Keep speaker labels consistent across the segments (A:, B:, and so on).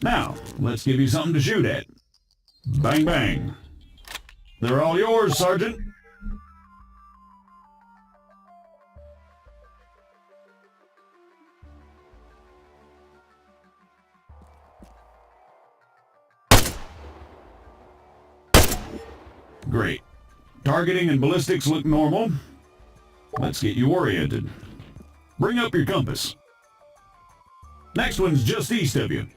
A: Now, let's give you something to shoot at. Bang, bang. They're all yours, Sergeant. Great. Targeting and ballistics look normal. Let's get you oriented. Bring up your compass. Next one's just east of you.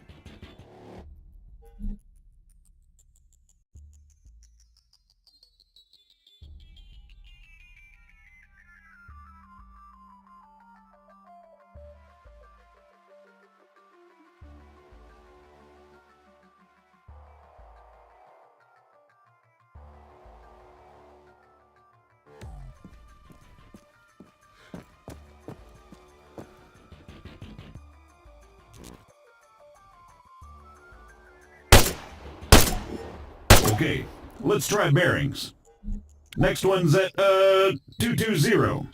A: Okay, let's try bearings. Next one's at, 220.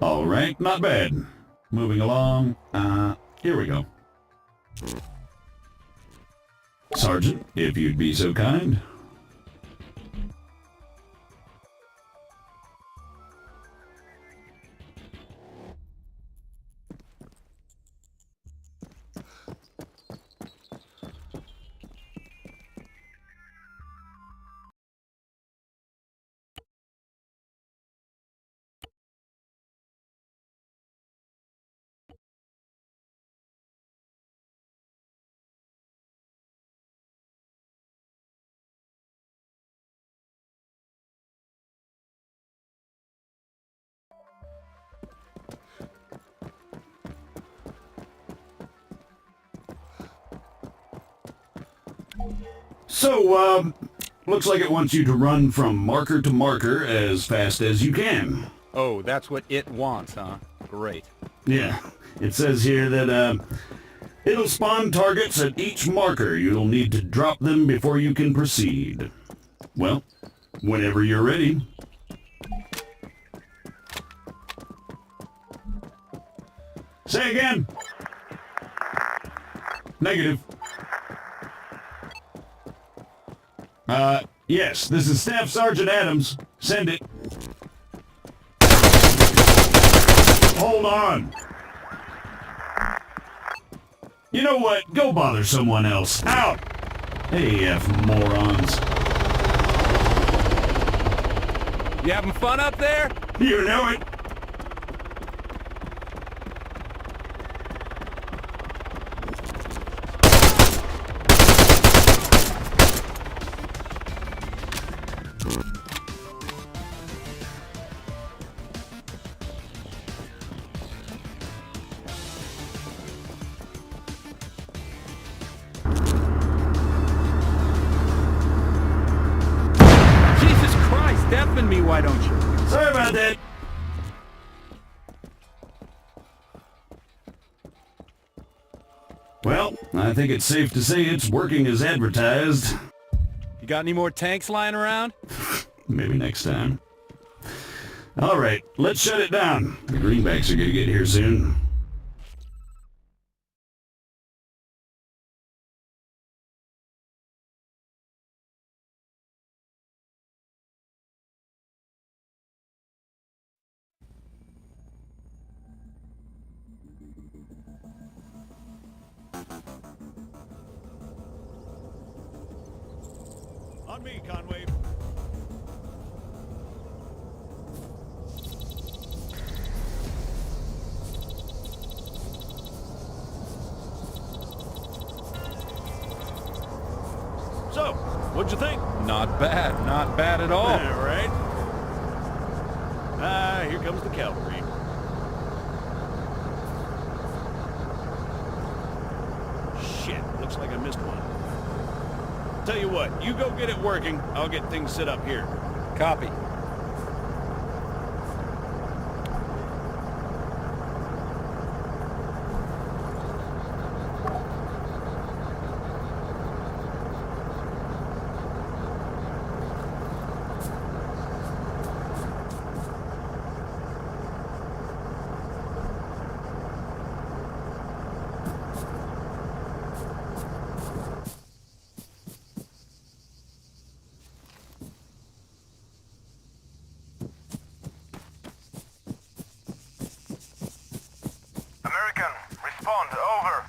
A: All right, not bad. Moving along. Here we go. Sergeant, if you'd be so kind. So, looks like it wants you to run from marker to marker as fast as you can.
B: Oh, that's what it wants, huh? Great.
A: Yeah, it says here that, it'll spawn targets at each marker. You'll need to drop them before you can proceed. Well, whenever you're ready. Say again. Negative. Yes, this is Staff Sergeant Adams. Send it. Hold on. You know what? Go bother someone else. Out! AF morons.
B: You having fun up there?
A: You know it.
B: Jesus Christ, deafen me, why don't you?
A: Sorry about that. Well, I think it's safe to say it's working as advertised.
B: You got any more tanks lying around?
A: Maybe next time. All right, let's shut it down. The greenbacks are gonna get here soon.
C: On me, Conway. So, what'd you think?
B: Not bad at all.
C: All right. Here comes the cavalry. Shit, looks like I missed one. Tell you what, you go get it working. I'll get things set up here.
B: Copy.
D: American, respond, over.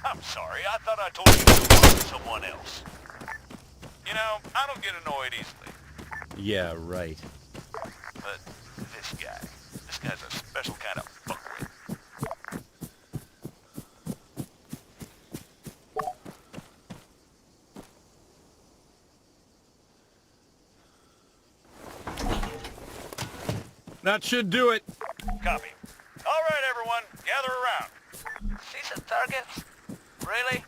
C: I'm sorry, I thought I told you to talk to someone else. You know, I don't get annoyed easily.
B: Yeah, right.
C: But this guy's a special kind of fuckwit.
B: That should do it.
C: Copy. All right, everyone, gather around.
D: See some targets? Really?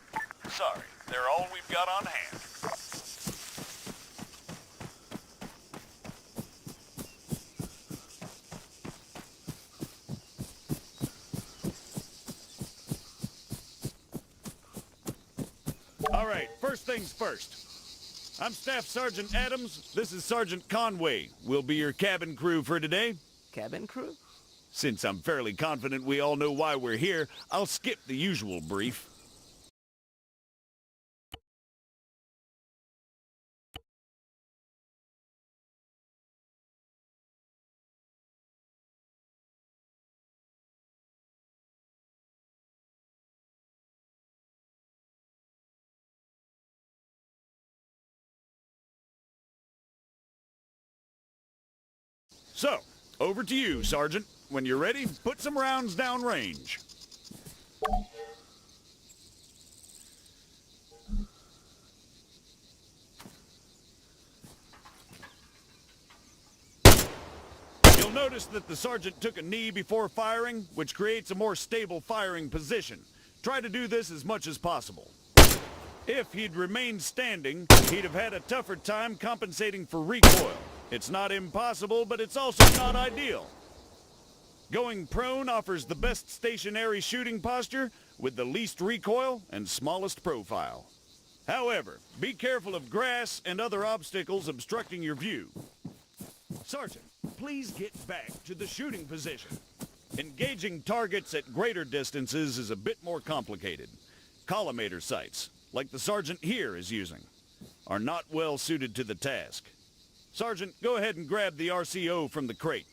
C: Sorry, they're all we've got on hand. All right, first things first. I'm Staff Sergeant Adams. This is Sergeant Conway. We'll be your cabin crew for today.
D: Cabin crew?
C: Since I'm fairly confident we all know why we're here, I'll skip the usual brief. So, over to you, Sergeant. When you're ready, put some rounds down range. You'll notice that the sergeant took a knee before firing, which creates a more stable firing position. Try to do this as much as possible. If he'd remained standing, he'd have had a tougher time compensating for recoil. It's not impossible, but it's also not ideal. Going prone offers the best stationary shooting posture with the least recoil and smallest profile. However, be careful of grass and other obstacles obstructing your view. Sergeant, please get back to the shooting position. Engaging targets at greater distances is a bit more complicated. Collimator sights, like the sergeant here is using, are not well suited to the task. Sergeant, go ahead and grab the RCO from the crate.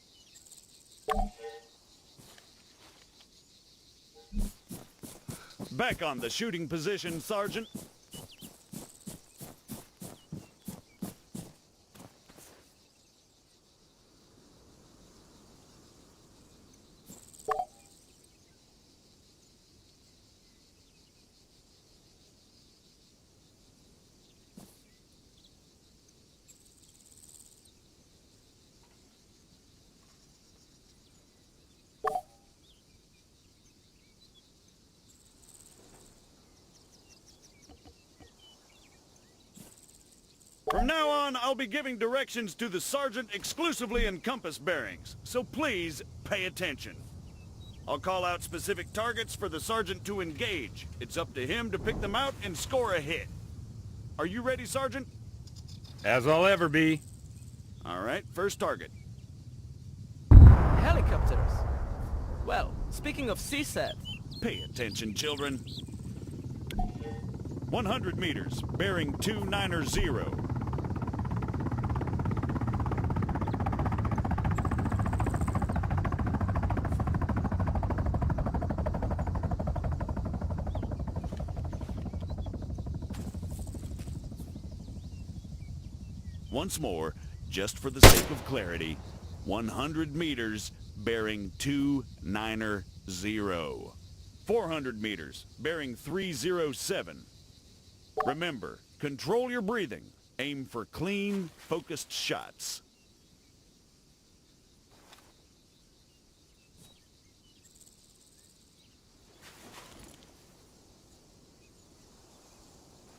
C: Back on the shooting position, Sergeant. From now on, I'll be giving directions to the sergeant exclusively in compass bearings, so please pay attention. I'll call out specific targets for the sergeant to engage. It's up to him to pick them out and score a hit. Are you ready, Sergeant?
B: As I'll ever be.
C: All right, first target.
D: Helicopters. Well, speaking of CSAT,
C: Pay attention, children. 100 meters, bearing 290. Once more, just for the sake of clarity, 100 meters, bearing 290. 400 meters, bearing 307. Remember, control your breathing. Aim for clean, focused shots.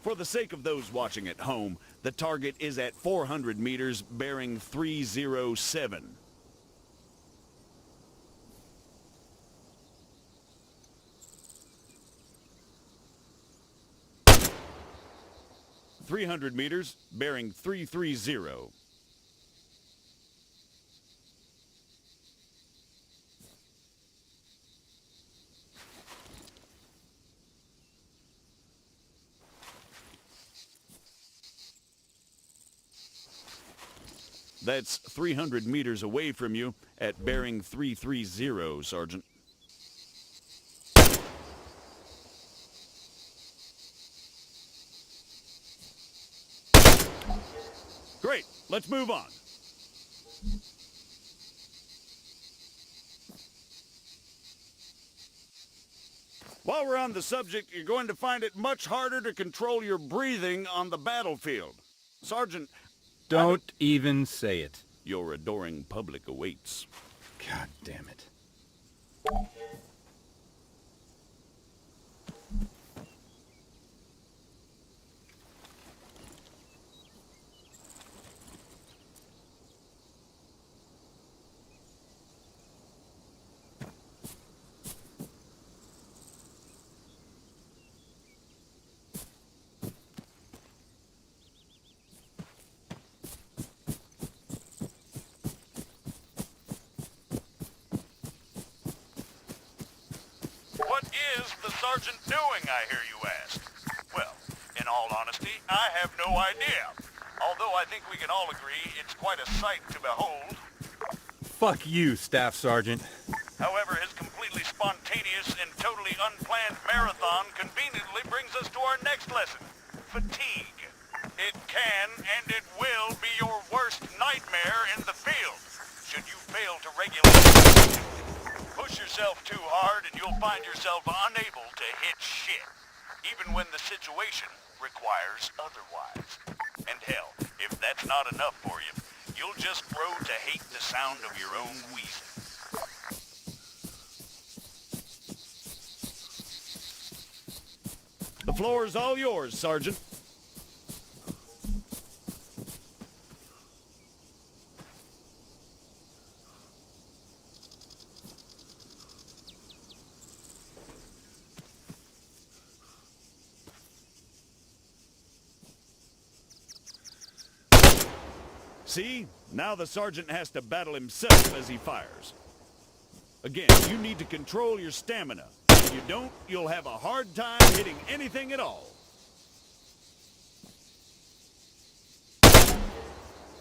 C: For the sake of those watching at home, the target is at 400 meters, bearing 307. .300 meters, bearing 330. That's 300 meters away from you at bearing 330, Sergeant. Great, let's move on. While we're on the subject, you're going to find it much harder to control your breathing on the battlefield. Sergeant,
B: Don't even say it.
C: your adoring public awaits.
B: God damn it.
C: What is the sergeant doing, I hear you ask? Well, in all honesty, I have no idea. Although I think we can all agree it's quite a sight to behold.
B: Fuck you, Staff Sergeant.
C: However, his completely spontaneous and totally unplanned marathon conveniently brings us to our next lesson. Fatigue. It can and it will be your worst nightmare in the field. Should you fail to regulate... Push yourself too hard and you'll find yourself unable to hit shit, even when the situation requires otherwise. And hell, if that's not enough for you, you'll just grow to hate the sound of your own wheezing. The floor is all yours, Sergeant. See? Now the sergeant has to battle himself as he fires. Again, you need to control your stamina. If you don't, you'll have a hard time hitting anything at all.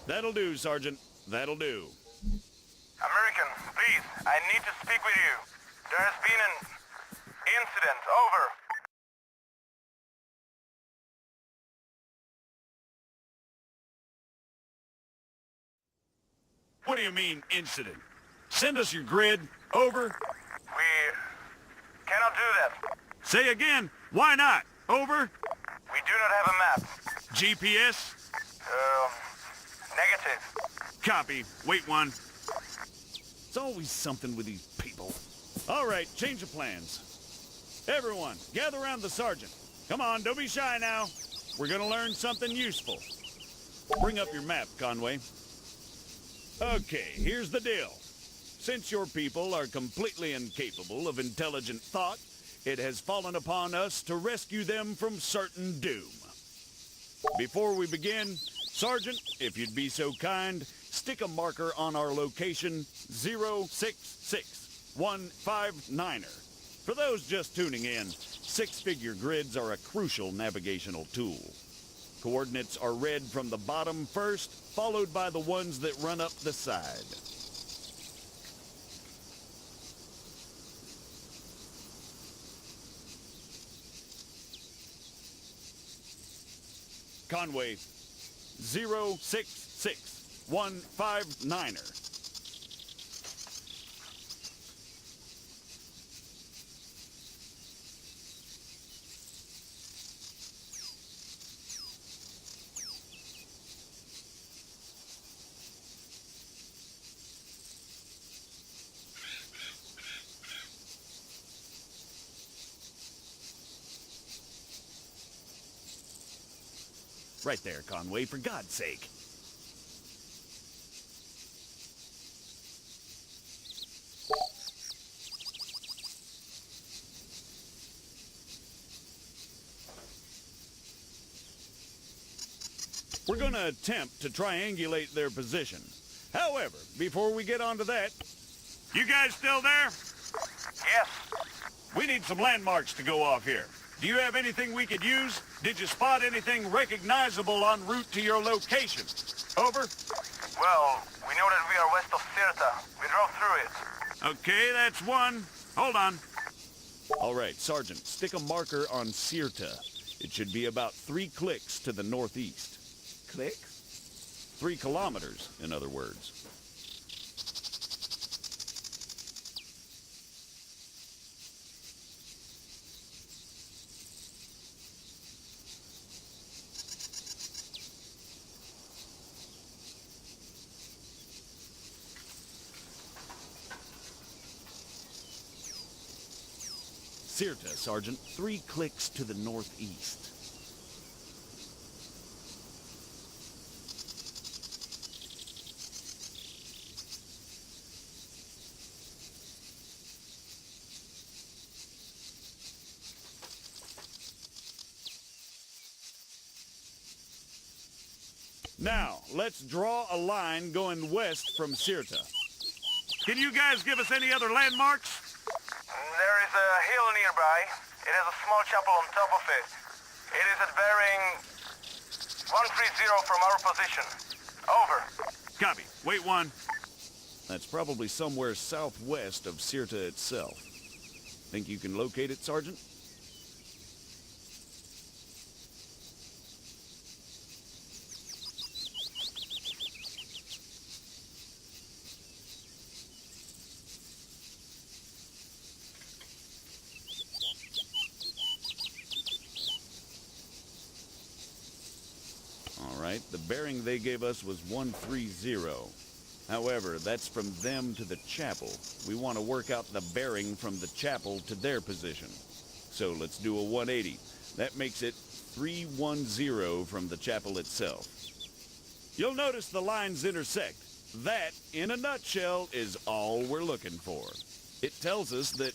C: That'll do, Sergeant. That'll do.
D: American, please, I need to speak with you. There has been an incident. Over.
C: What do you mean, incident? Send us your grid. Over.
D: We cannot do that.
C: Say again. Why not? Over.
D: We do not have a map.
C: GPS.
D: Negative.
C: Copy. Wait one. It's always something with these people. All right, change of plans. Everyone, gather around the sergeant. Come on, don't be shy now. We're gonna learn something useful. Bring up your map, Conway. Okay, here's the deal. Since your people are completely incapable of intelligent thought, it has fallen upon us to rescue them from certain doom. Before we begin, Sergeant, if you'd be so kind, stick a marker on our location 066159er. For those just tuning in, six-figure grids are a crucial navigational tool. Coordinates are read from the bottom first, followed by the ones that run up the side. Conway, 066159er. Right there, Conway, for God's sake. We're gonna attempt to triangulate their position. However, before we get onto that, you guys still there?
D: Yes.
C: We need some landmarks to go off here. Do you have anything we could use? Did you spot anything recognizable en route to your location? Over?
D: Well, we know that we are west of Sirta. We drove through it.
C: Okay, that's one. Hold on. All right, Sergeant, stick a marker on Sirta. It should be about 3 clicks to the northeast. Clicks? 3 kilometers, in other words. Sirta, Sergeant. 3 clicks to the northeast. Now, let's draw a line going west from Sirta. Can you guys give us any other landmarks?
D: There is a hill nearby. It has a small chapel on top of it. It is at bearing 130 from our position. Over.
C: Copy. Wait one. That's probably somewhere southwest of Sirta itself. Think you can locate it, Sergeant? All right, the bearing they gave us was 130. However, that's from them to the chapel. We want to work out the bearing from the chapel to their position. So let's do a 180. That makes it 310 from the chapel itself. You'll notice the lines intersect. That, in a nutshell, is all we're looking for. It tells us that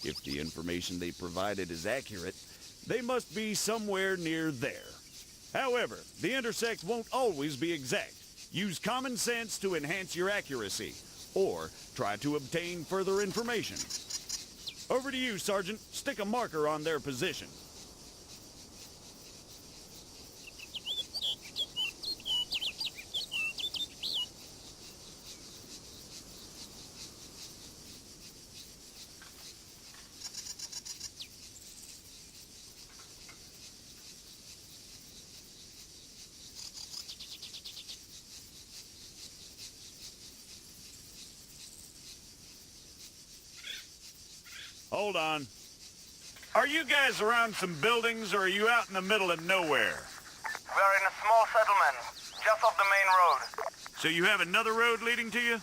C: if the information they provided is accurate, they must be somewhere near there. However, the intersect won't always be exact. Use common sense to enhance your accuracy, or try to obtain further information. Over to you, Sergeant. Stick a marker on their position. Hold on. Are you guys around some buildings, or are you out in the middle of nowhere?
D: We are in a small settlement, just off the main road.
C: So you have another road leading to you?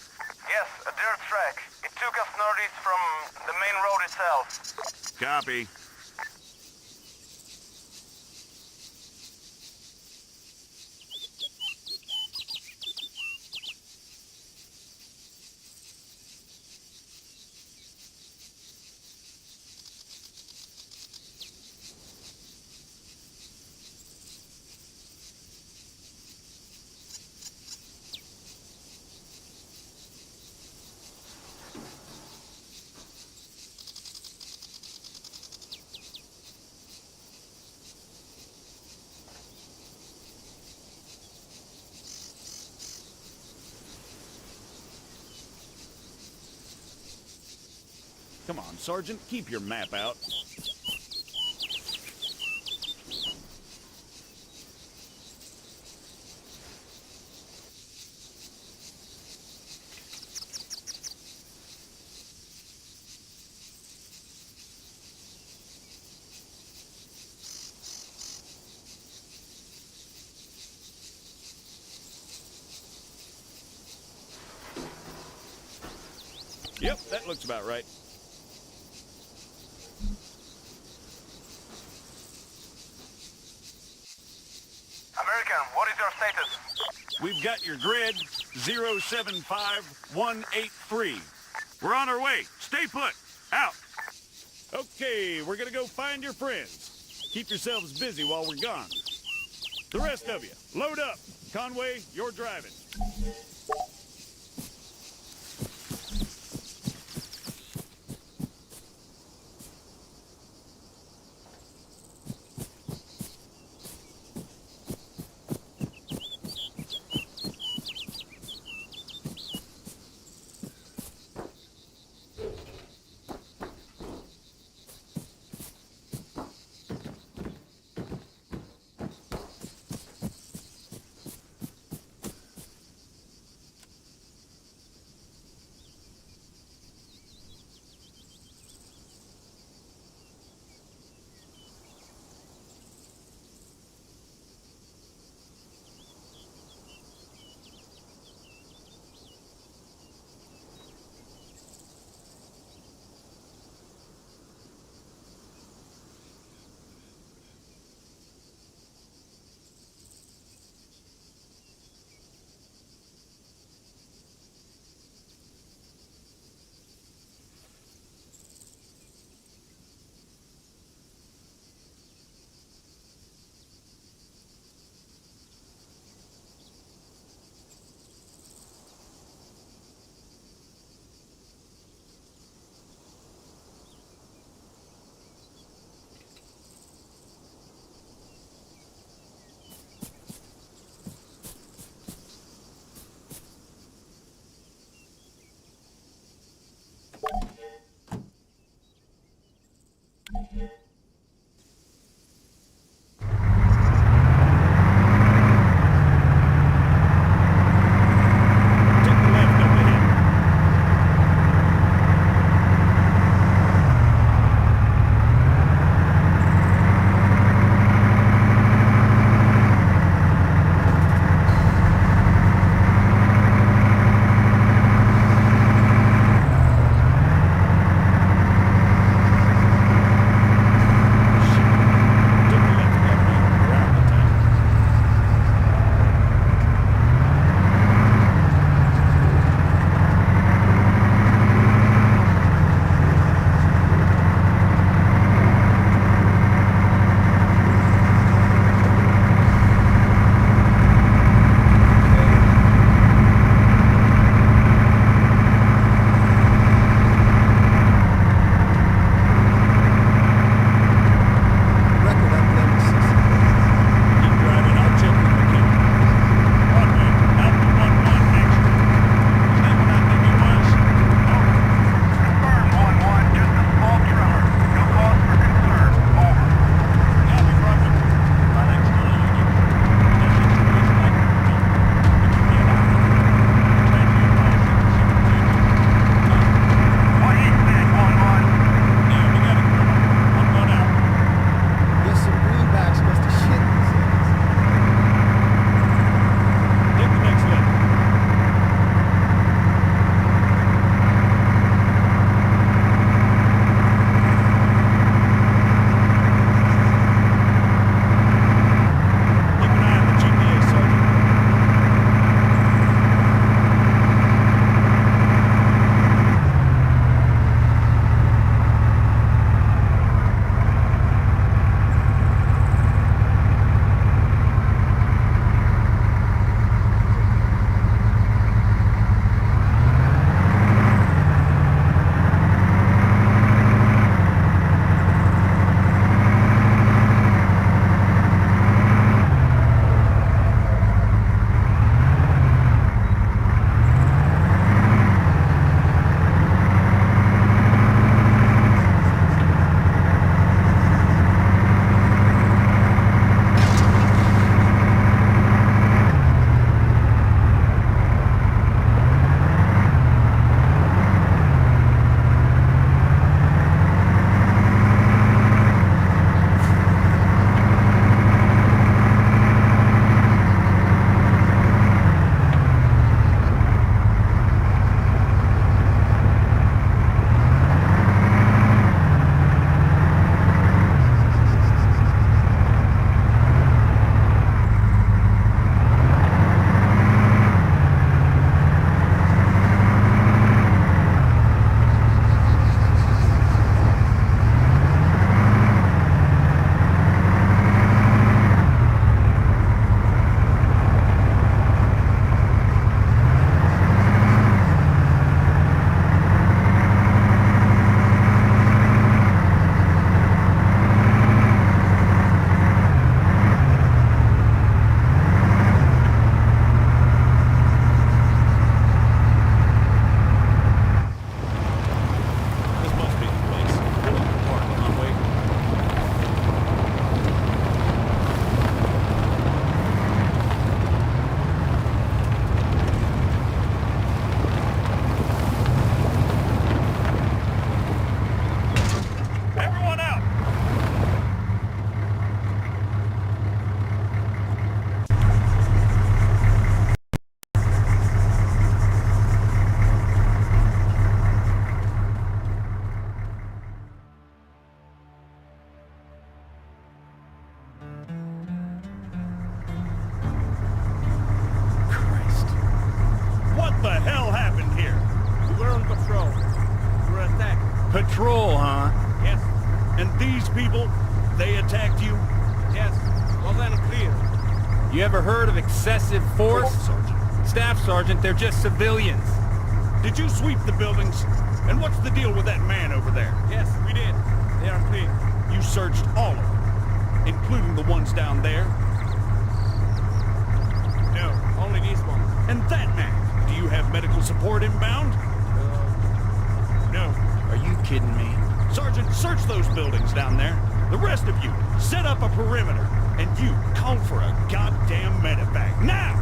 D: Yes, a dirt track. It took us northeast from the main road itself.
C: Copy. Come on, Sergeant, keep your map out. Yep, that looks about right.
D: American, what is your status?
C: We've got your grid 075183. We're on our way. Stay put. Out. Okay, we're gonna go find your friends. Keep yourselves busy while we're gone. The rest of you, load up. Conway, you're driving. the hell happened here?
E: We were on patrol. We were attacked.
B: Patrol, huh?
E: Yes.
C: And these people, they attacked you?
E: Yes. Was unclear.
B: You ever heard of excessive force?
C: Sergeant.
B: Staff Sergeant, they're just civilians.
C: Did you sweep the buildings? And what's the deal with that man over there?
E: Yes, we did. They are clean.
C: You searched all of them, including the ones down there?
E: No, only these ones.
C: And that man, do you have medical support inbound?
E: No.
B: Are you kidding me?
C: Sergeant, search those buildings down there. The rest of you, set up a perimeter. And you, call for a goddamn medevac. Now!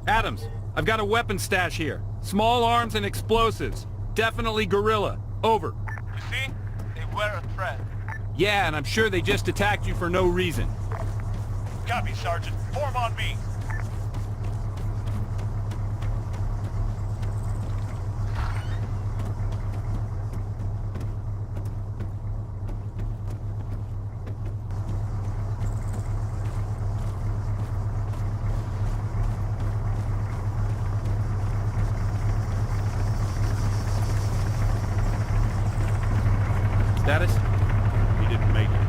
B: Adams, I've got a weapon stash here. Small arms and explosives. Definitely guerrilla. Over.
E: You see? They were a threat.
B: Yeah, and I'm sure they just attacked you for no reason.
C: Copy, Sergeant. Form on me.
B: Status?
C: He didn't make it.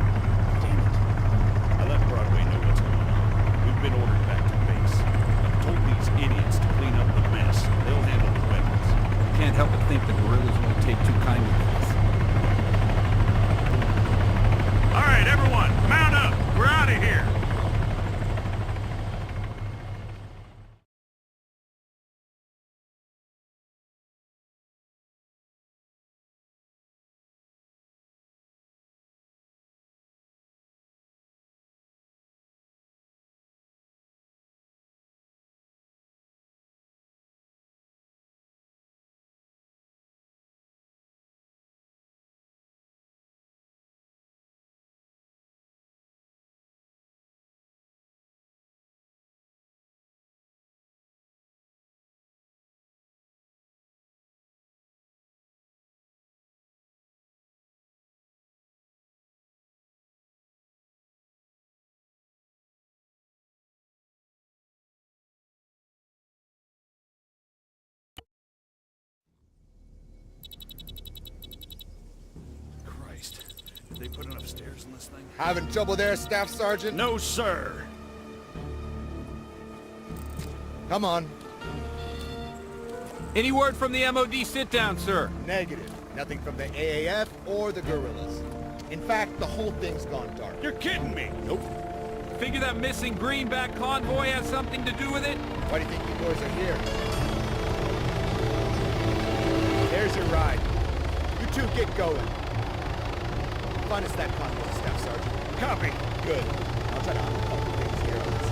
C: Damn it. I let Broadway know what's going on. We've been ordered back to base. I've told these idiots to clean up the mess. They'll handle the weapons.
B: Can't help but think the guerrillas won't take too kindly to this.
C: All right, everyone, mount up. We're out of here. Christ. Did they put enough stairs in this thing?
F: Having trouble there, Staff Sergeant?
C: No, sir.
F: Come on.
B: Any word from the MOD sit down, sir?
F: Negative. Nothing from the AAF or the guerrillas. In fact, the whole thing's gone dark.
C: You're kidding me! Nope.
B: Figure that missing greenback convoy has something to do with it?
F: Why do you think you boys are here? There's your ride. You two get going. Find us that convoy, Staff Sergeant.
C: Copy.
F: Good. I'll try to uncover things here on this